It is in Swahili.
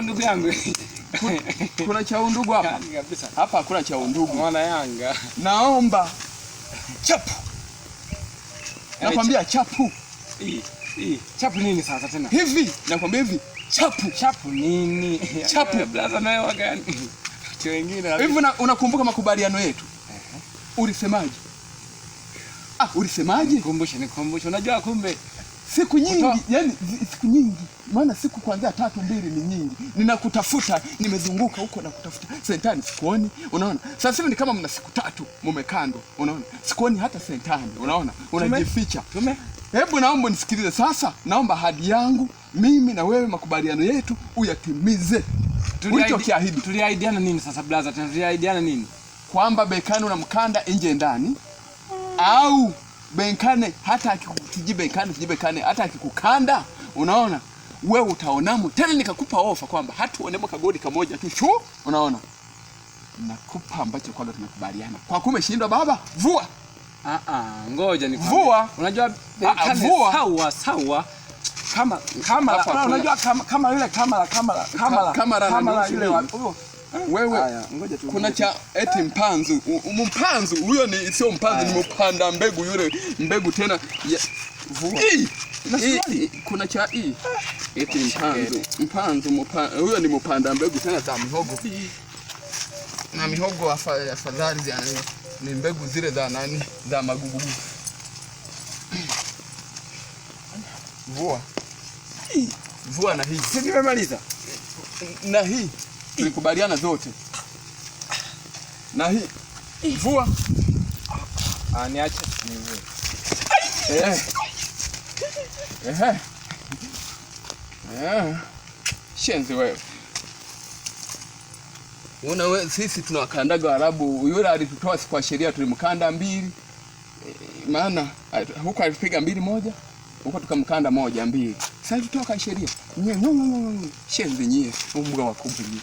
ndugu yangu. Kuna cha undugu hapa? Kabisa. Hapa hakuna cha undugu. Mwana Yanga. Naomba chapu. Nakwambia chapu. Chapu nini sasa tena? Hivi, nakwambia hivi. Chapu. Chapu nini? Chapu. Blaza nayo gani? Watu wengine. Hivi unakumbuka makubaliano yetu? Ulisemaje? Ulisemaje? Nikumbushe. Unajua kumbe siku nyingi, yani siku nyingi. Maana siku kuanzia 3 2 ni nyingi. Ninakutafuta, nimezunguka huko na kutafuta. Sentani sikuoni, unaona? Sasa hivi ni kama mna siku 3 mumekando, unaona? Sikuoni hata sentani, unaona? Unajificha. Hebu naomba nisikilize sasa. Naomba ahadi yangu mimi na wewe, makubaliano yetu uyatimize. Ulichokiahidi. Tuliahidiana nini sasa blaza? Tuliahidiana nini? Kwamba Bekane unamkanda nje ndani au Bekane hata Bekane hata akikukanda, unaona? Wewe utaonamo. Tena nikakupa ofa kwamba hata uonemo kagodi kamoja tu shu, unaona? Nakupa ambacho kwa tumekubaliana. Kwa kume shindwa baba, vua. Ngoja ni vua. Unajua Bekane sawa. Unajua kama yule kamera yule wewe ngoja tu. Kuna cha eti mpanzu. Mpanzu huyo ni sio mpanzu, ni mpanda mbegu yule, mbegu tena ya vua. Kuna cha eti mpanzu huyo ni mpanda mbegu tena za mihogo. Na mihogo afadhali ni mbegu zile za nani, za magugu. Vua na hii. Si nimemaliza. Na hii tulikubaliana zote. Na hii vua. Niache nivue. Shenzi wewe. Wewe sisi tunawakandaga Waarabu. Yule alitutoa kwa sheria tulimkanda 2. Maana huko alipiga 2 1. Huko tukamkanda 1 2. Sasa tutoka sheria. Shenzi nyie, mbwa wakubwa nyie.